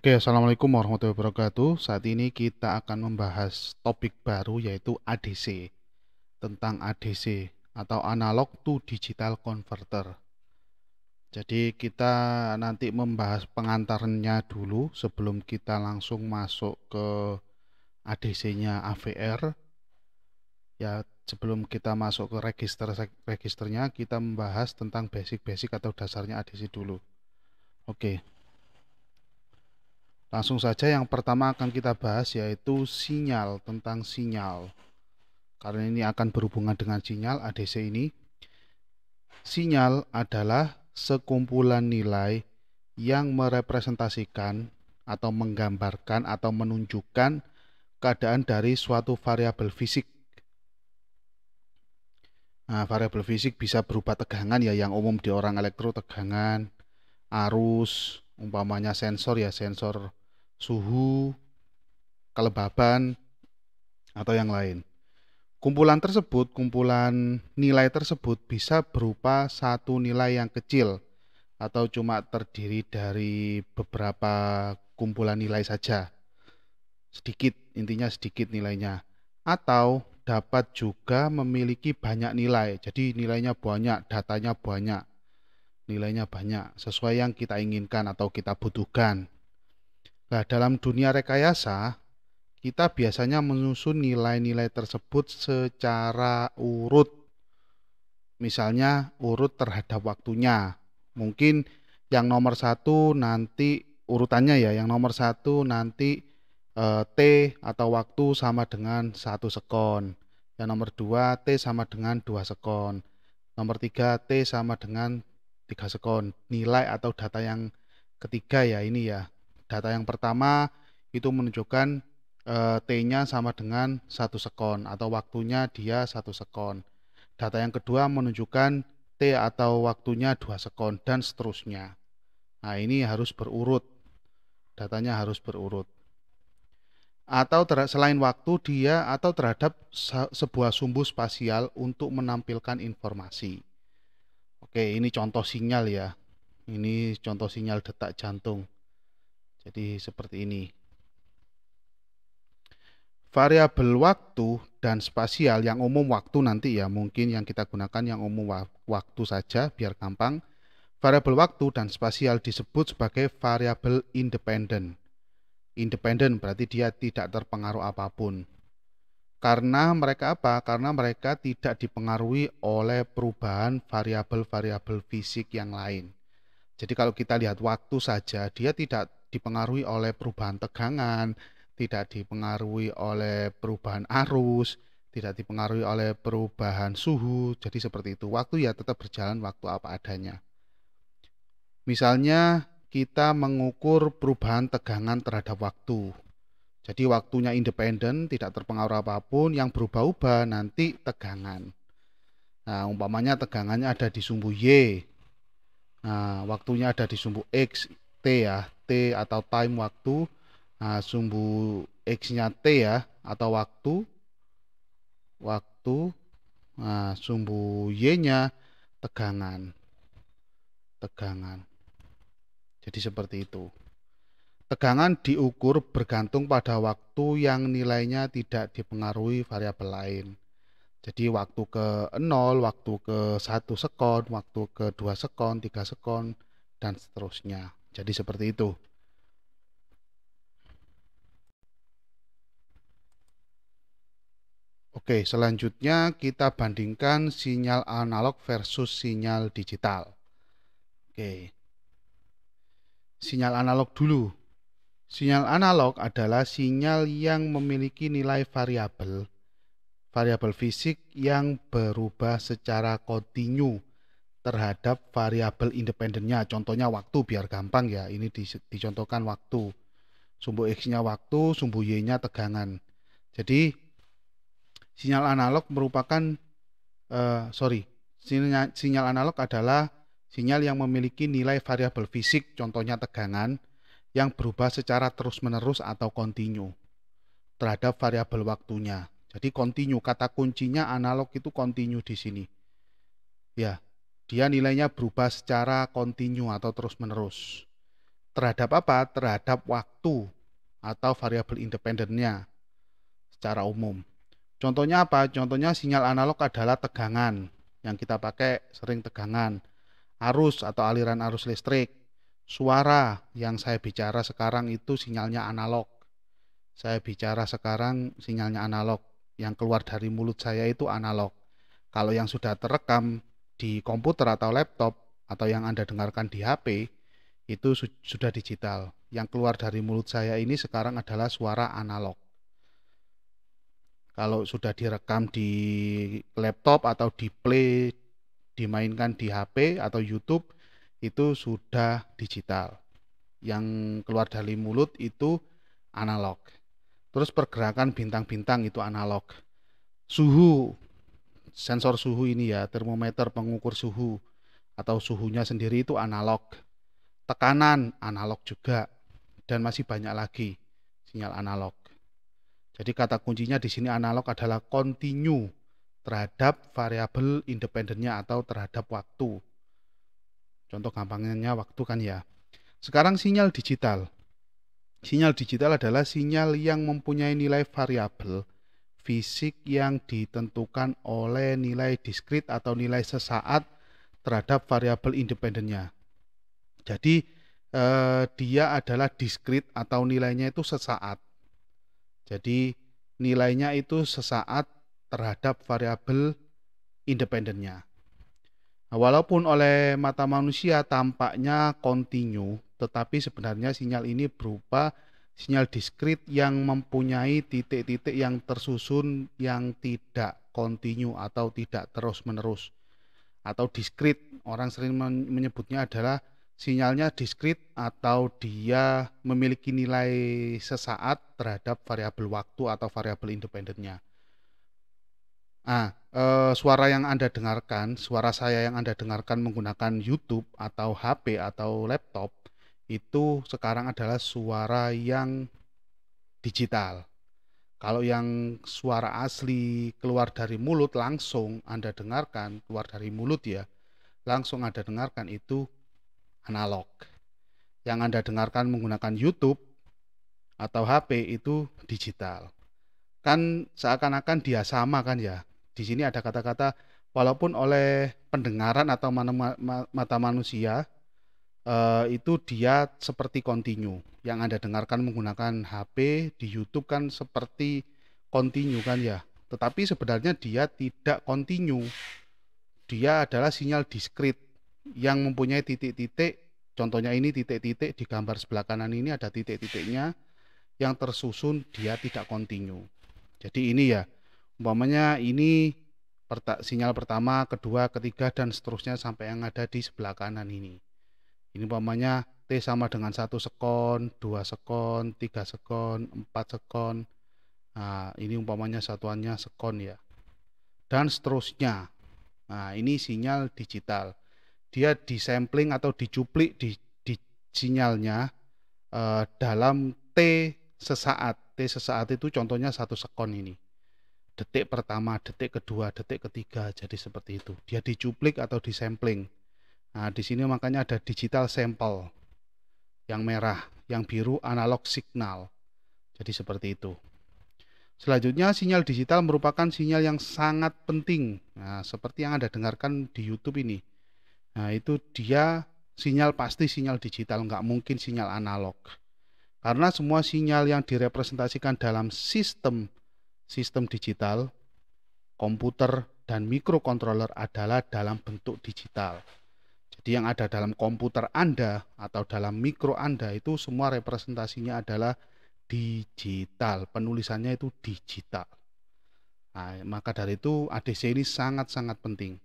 Oke, Assalamualaikum warahmatullahi wabarakatuh. Saat ini kita akan membahas topik baru yaitu ADC, tentang ADC atau Analog to Digital Converter. Jadi kita nanti membahas pengantarnya dulu sebelum kita langsung masuk ke ADC-nya AVR. Ya, sebelum kita masuk ke registernya, kita membahas tentang basic-basic atau dasarnya ADC dulu. Oke. Langsung saja yang pertama akan kita bahas yaitu sinyal, tentang sinyal. Karena ini akan berhubungan dengan sinyal ADC ini. Sinyal adalah sekumpulan nilai yang merepresentasikan atau menggambarkan atau menunjukkan keadaan dari suatu variabel fisik. Nah, variabel fisik bisa berupa tegangan ya, yang umum di orang elektro tegangan, arus, umpamanya sensor ya, sensor suhu, kelembaban, atau yang lain. Kumpulan nilai tersebut bisa berupa satu nilai yang kecil atau cuma terdiri dari beberapa kumpulan nilai saja. Sedikit, intinya sedikit nilainya. Atau dapat juga memiliki banyak nilai. Jadi nilainya banyak, datanya banyak. Nilainya banyak, sesuai yang kita inginkan atau kita butuhkan. Nah, dalam dunia rekayasa, kita biasanya menyusun nilai-nilai tersebut secara urut. Misalnya urut terhadap waktunya. Mungkin yang nomor satu nanti urutannya ya, yang nomor satu nanti T atau waktu sama dengan 1 sekon. Yang nomor 2 T sama dengan 2 sekon. Nomor 3 T sama dengan 3 sekon. Nilai atau data yang ketiga ya ini ya. Data yang pertama itu menunjukkan T-nya sama dengan 1 sekon atau waktunya dia 1 sekon. Data yang kedua menunjukkan T atau waktunya 2 sekon dan seterusnya. Nah, ini harus berurut. Datanya harus berurut. Atau selain waktu dia atau terhadap sebuah sumbu spasial untuk menampilkan informasi. Oke, ini contoh sinyal ya. Ini contoh sinyal detak jantung. Jadi seperti ini. Variabel waktu dan spasial, yang umum waktu nanti ya, mungkin yang kita gunakan yang umum waktu saja biar gampang. Variabel waktu dan spasial disebut sebagai variabel independen. Independen berarti dia tidak terpengaruh apapun. Karena mereka apa? Karena mereka tidak dipengaruhi oleh perubahan variabel-variabel fisik yang lain. Jadi kalau kita lihat waktu saja, dia tidak dipengaruhi oleh perubahan tegangan, tidak dipengaruhi oleh perubahan arus, tidak dipengaruhi oleh perubahan suhu. Jadi seperti itu. Waktu ya tetap berjalan waktu apa adanya. Misalnya kita mengukur perubahan tegangan terhadap waktu. Jadi waktunya independen, tidak terpengaruh apapun, yang berubah-ubah nanti tegangan. Nah, umpamanya tegangannya ada di sumbu Y. Nah, waktunya ada di sumbu X, T ya, T atau time waktu. Nah, sumbu X-nya T ya, atau waktu. Nah, sumbu Y-nya tegangan. Jadi seperti itu. Tegangan diukur bergantung pada waktu yang nilainya tidak dipengaruhi variabel lain. Jadi waktu ke 0, waktu ke 1 sekon, waktu ke 2 sekon, 3 sekon, dan seterusnya. Jadi seperti itu. Oke, selanjutnya kita bandingkan sinyal analog versus sinyal digital. Oke. Sinyal analog dulu. Sinyal analog adalah sinyal yang memiliki nilai variabel fisik yang berubah secara kontinu terhadap variabel independennya. Contohnya waktu biar gampang ya. Ini dicontohkan waktu. Sumbu X-nya waktu, sumbu Y-nya tegangan. Jadi sinyal analog merupakan sinyal analog adalah sinyal yang memiliki nilai variabel fisik, contohnya tegangan, yang berubah secara terus-menerus atau kontinu terhadap variabel waktunya. Jadi kontinu, kata kuncinya analog itu kontinu di sini. Ya, dia nilainya berubah secara kontinu atau terus-menerus. Terhadap apa? Terhadap waktu atau variabel independennya secara umum. Contohnya apa? Contohnya sinyal analog adalah tegangan. Yang kita pakai sering tegangan. Arus atau aliran arus listrik. Suara yang saya bicara sekarang itu sinyalnya analog. Saya bicara sekarang sinyalnya analog. Yang keluar dari mulut saya itu analog. Kalau yang sudah terekam di komputer atau laptop atau yang Anda dengarkan di HP itu sudah digital. Yang keluar dari mulut saya ini sekarang adalah suara analog. Kalau sudah direkam di laptop atau di play, dimainkan di HP atau YouTube, itu sudah digital. Yang keluar dari mulut itu analog. Terus pergerakan bintang-bintang itu analog. Suhu, sensor suhu ini ya, termometer pengukur suhu atau suhunya sendiri itu analog. Tekanan analog juga, dan masih banyak lagi sinyal analog. Jadi kata kuncinya di sini analog adalah continue terhadap variabel independennya atau terhadap waktu. Contoh gampangnya waktu kan ya. Sekarang sinyal digital. Sinyal digital adalah sinyal yang mempunyai nilai variabel fisik yang ditentukan oleh nilai diskrit atau nilai sesaat terhadap variabel independennya. Jadi dia adalah diskrit atau nilainya itu sesaat. Jadi nilainya itu sesaat terhadap variabel independennya. Nah, walaupun oleh mata manusia tampaknya kontinu, tetapi sebenarnya sinyal ini berupa sinyal diskrit yang mempunyai titik-titik yang tersusun yang tidak kontinu atau tidak terus-menerus. Atau diskrit, orang sering menyebutnya adalah sinyalnya diskrit atau dia memiliki nilai sesaat terhadap variabel waktu atau variabel independennya. Suara yang Anda dengarkan, suara saya yang Anda dengarkan menggunakan YouTube atau HP atau laptop, itu sekarang adalah suara yang digital. Kalau yang suara asli keluar dari mulut langsung Anda dengarkan, keluar dari mulut ya, langsung Anda dengarkan itu analog. Yang Anda dengarkan menggunakan YouTube atau HP itu digital. Kan seakan-akan dia sama kan ya. Di sini ada kata-kata walaupun oleh pendengaran atau mata manusia itu dia seperti kontinu. Yang Anda dengarkan menggunakan HP di YouTube kan seperti kontinu kan ya. Tetapi sebenarnya dia tidak kontinu. Dia adalah sinyal diskrit yang mempunyai titik-titik. Contohnya ini titik-titik di gambar sebelah kanan ini ada titik-titiknya yang tersusun, dia tidak kontinu. Jadi ini ya, umpamanya ini sinyal pertama, kedua, ketiga, dan seterusnya sampai yang ada di sebelah kanan ini. Ini umpamanya T sama dengan 1 sekon, 2 sekon, 3 sekon, 4 sekon. Nah, ini umpamanya satuannya sekon ya. Dan seterusnya. Nah, ini sinyal digital. Dia disampling atau dicuplik di sinyalnya dalam T sesaat. T sesaat itu contohnya 1 sekon ini. Detik pertama, detik kedua, detik ketiga. Jadi seperti itu. Dia dicuplik atau disampling. Nah, di sini makanya ada digital sample. Yang merah, yang biru analog signal. Jadi seperti itu. Selanjutnya sinyal digital merupakan sinyal yang sangat penting. Nah, seperti yang Anda dengarkan di YouTube ini. Nah, itu dia sinyal pasti sinyal digital, nggak mungkin sinyal analog. Karena semua sinyal yang direpresentasikan dalam sistem digital, komputer, dan mikrokontroler adalah dalam bentuk digital. Jadi yang ada dalam komputer Anda atau dalam mikro Anda itu semua representasinya adalah digital. Penulisannya itu digital. Nah, maka dari itu ADC ini sangat-sangat penting.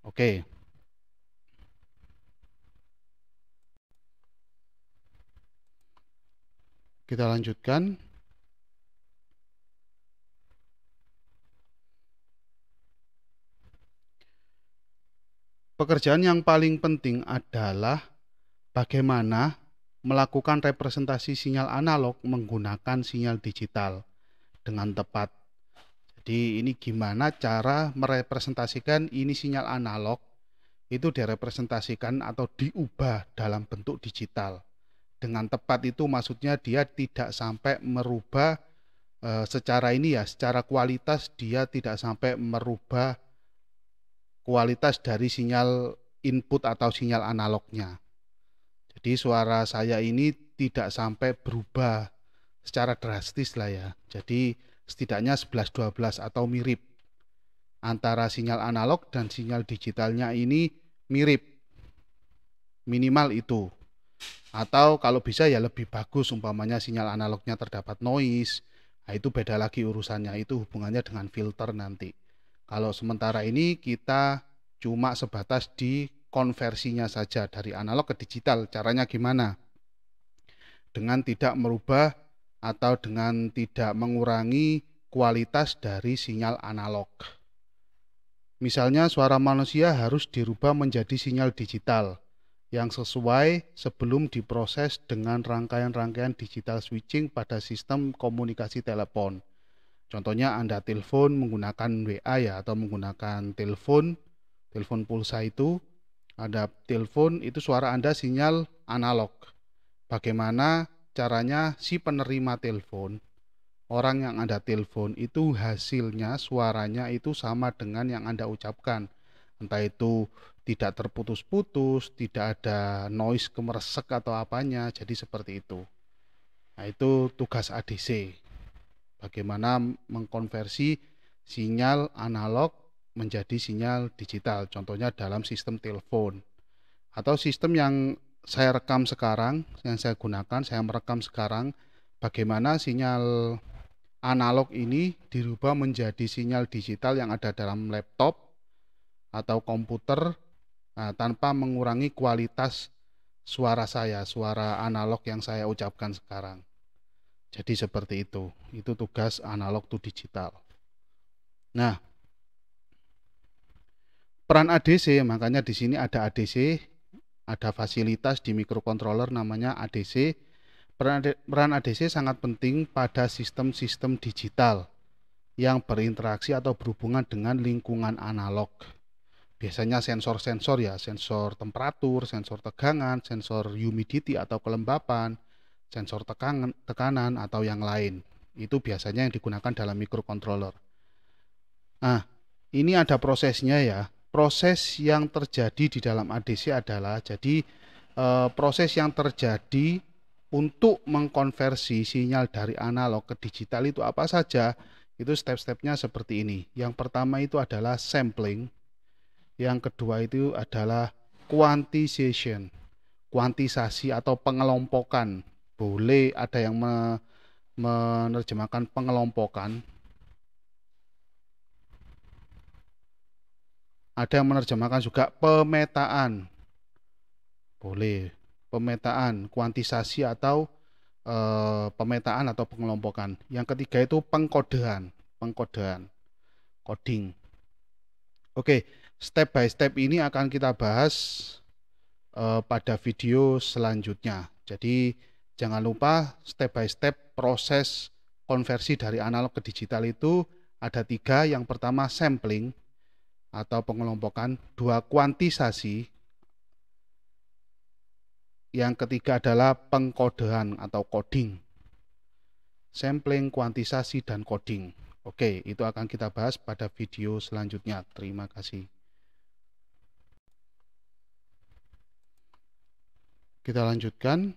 Oke. Kita lanjutkan. Pekerjaan yang paling penting adalah bagaimana melakukan representasi sinyal analog menggunakan sinyal digital dengan tepat. Jadi ini gimana cara merepresentasikan ini sinyal analog, itu direpresentasikan atau diubah dalam bentuk digital. Dengan tepat itu maksudnya dia tidak sampai merubah secara kualitas, dia tidak sampai merubah kualitas dari sinyal input atau sinyal analognya. Jadi suara saya ini tidak sampai berubah secara drastis lah ya. Jadi setidaknya 11-12 atau mirip. Antara sinyal analog dan sinyal digitalnya ini mirip. Minimal itu. Atau kalau bisa ya lebih bagus, umpamanya sinyal analognya terdapat noise. Nah, itu beda lagi urusannya, itu hubungannya dengan filter nanti. Kalau sementara ini kita cuma sebatas di konversinya saja dari analog ke digital. Caranya gimana? Dengan tidak merubah atau dengan tidak mengurangi kualitas dari sinyal analog. Misalnya suara manusia harus dirubah menjadi sinyal digital yang sesuai sebelum diproses dengan rangkaian-rangkaian digital switching pada sistem komunikasi telepon. Contohnya Anda telepon menggunakan WA ya, atau menggunakan telepon pulsa itu, Anda telepon itu suara Anda sinyal analog. Bagaimana caranya si penerima telepon, orang yang Anda telepon itu hasilnya suaranya itu sama dengan yang Anda ucapkan. Entah itu tidak terputus-putus, tidak ada noise kemeresek atau apanya, jadi seperti itu. Nah, itu tugas ADC. Bagaimana mengkonversi sinyal analog menjadi sinyal digital, contohnya dalam sistem telepon. Atau sistem yang saya rekam sekarang, yang saya gunakan, saya merekam sekarang, bagaimana sinyal analog ini dirubah menjadi sinyal digital yang ada dalam laptop atau komputer, tanpa mengurangi kualitas suara saya, suara analog yang saya ucapkan sekarang. Jadi seperti itu tugas analog to digital. Nah, peran ADC, makanya di sini ada ADC, ada fasilitas di microcontroller namanya ADC. Peran ADC sangat penting pada sistem-sistem digital yang berinteraksi atau berhubungan dengan lingkungan analog. Biasanya sensor-sensor ya, sensor temperatur, sensor tegangan, sensor humidity atau kelembapan, sensor tekanan atau yang lain. Itu biasanya yang digunakan dalam microcontroller. Nah, ini ada prosesnya ya. Proses yang terjadi di dalam ADC adalah proses yang terjadi untuk mengkonversi sinyal dari analog ke digital itu apa saja? Itu step-stepnya seperti ini. Yang pertama itu adalah sampling. Yang kedua itu adalah quantization, kuantisasi atau pengelompokan. Boleh ada yang menerjemahkan pengelompokan. Ada yang menerjemahkan juga pemetaan. Boleh, pemetaan, kuantisasi atau pemetaan atau pengelompokan. Yang ketiga itu pengkodean, coding. Oke, step by step ini akan kita bahas pada video selanjutnya. Jadi jangan lupa step by step proses konversi dari analog ke digital itu ada 3. Yang pertama sampling atau pengelompokan, 2 kuantisasi, yang ketiga adalah pengkodean atau coding. Sampling, kuantisasi, dan coding. Oke, itu akan kita bahas pada video selanjutnya. Terima kasih. Kita lanjutkan.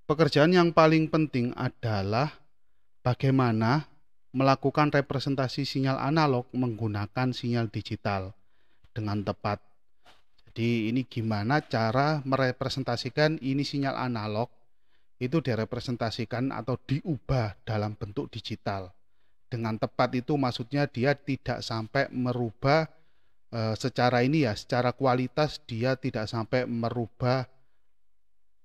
Pekerjaan yang paling penting adalah bagaimana melakukan representasi sinyal analog menggunakan sinyal digital dengan tepat. Jadi ini gimana cara merepresentasikan ini sinyal analog itu direpresentasikan atau diubah dalam bentuk digital. Dengan tepat itu maksudnya dia tidak sampai merubah secara kualitas, dia tidak sampai merubah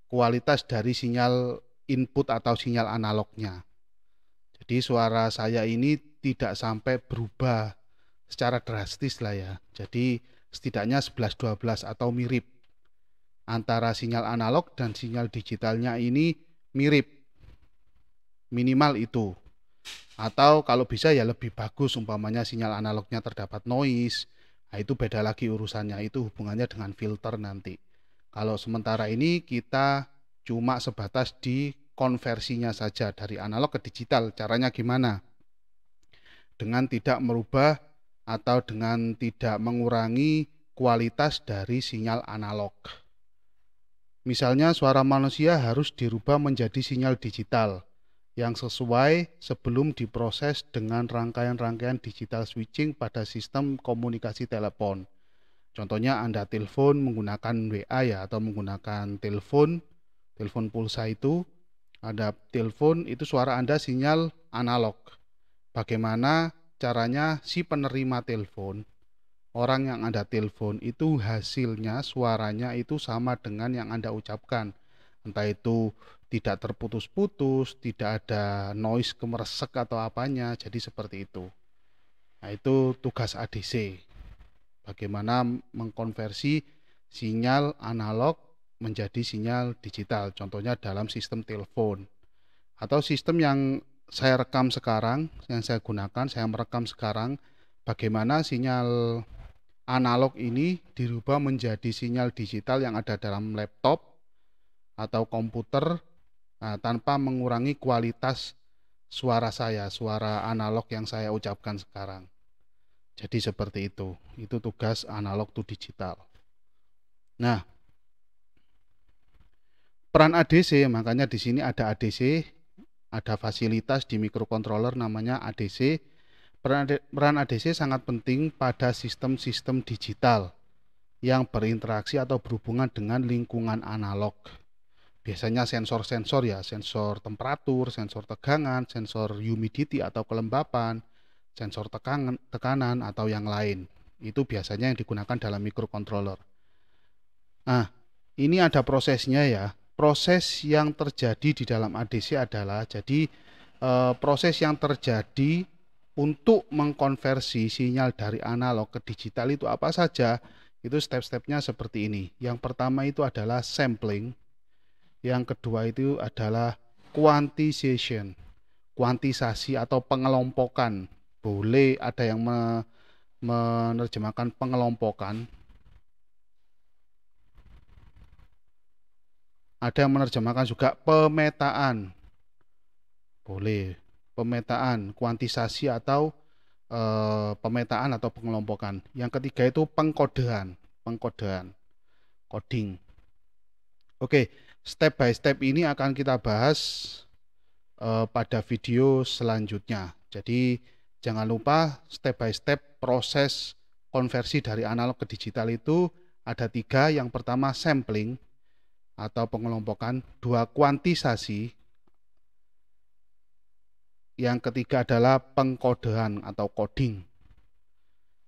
kualitas dari sinyal input atau sinyal analognya. Jadi suara saya ini tidak sampai berubah secara drastis lah ya. Jadi setidaknya 11-12 atau mirip. Antara sinyal analog dan sinyal digitalnya ini mirip. Minimal itu. Atau kalau bisa ya lebih bagus umpamanya sinyal analognya terdapat noise. Nah, itu beda lagi urusannya, itu hubungannya dengan filter nanti. Kalau sementara ini kita cuma sebatas di konversinya saja dari analog ke digital. Caranya gimana? Dengan tidak merubah atau dengan tidak mengurangi kualitas dari sinyal analog. Misalnya suara manusia harus dirubah menjadi sinyal digital yang sesuai sebelum diproses dengan rangkaian-rangkaian digital switching pada sistem komunikasi telepon. Contohnya Anda telepon menggunakan WA ya, atau menggunakan telepon pulsa itu, Anda telepon itu suara Anda sinyal analog. Bagaimana caranya si penerima telepon, orang yang Anda telepon itu hasilnya suaranya itu sama dengan yang Anda ucapkan. Entah itu tidak terputus-putus, tidak ada noise kemeresek atau apanya, jadi seperti itu. Nah, itu tugas ADC. Bagaimana mengkonversi sinyal analog menjadi sinyal digital, contohnya dalam sistem telepon. Atau sistem yang saya rekam sekarang, yang saya gunakan, saya merekam sekarang, bagaimana sinyal analog ini dirubah menjadi sinyal digital yang ada dalam laptop atau komputer, tanpa mengurangi kualitas suara saya, suara analog yang saya ucapkan sekarang. Jadi seperti itu tugas analog to digital. Nah, peran ADC, makanya di sini ada ADC, ada fasilitas di microcontroller namanya ADC. Peran ADC sangat penting pada sistem-sistem digital yang berinteraksi atau berhubungan dengan lingkungan analog. Biasanya sensor-sensor ya, sensor temperatur, sensor tegangan, sensor humidity atau kelembapan, sensor tekanan atau yang lain. Itu biasanya yang digunakan dalam microcontroller. Nah, ini ada prosesnya ya. Proses yang terjadi di dalam ADC adalah proses yang terjadi untuk mengkonversi sinyal dari analog ke digital itu apa saja? Itu step-stepnya seperti ini. Yang pertama itu adalah sampling. Yang kedua itu adalah quantization, kuantisasi atau pengelompokan. Boleh ada yang menerjemahkan pengelompokan, ada yang menerjemahkan juga pemetaan. Boleh, pemetaan, kuantisasi atau pemetaan atau pengelompokan. Yang ketiga itu pengkodean, coding. Oke, step by step ini akan kita bahas pada video selanjutnya. Jadi jangan lupa step by step proses konversi dari analog ke digital itu ada 3. Yang pertama sampling atau pengelompokan, 2 kuantisasi, yang ketiga adalah pengkodean atau coding.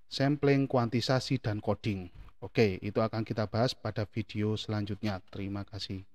Sampling, kuantisasi, dan coding. Oke, itu akan kita bahas pada video selanjutnya. Terima kasih.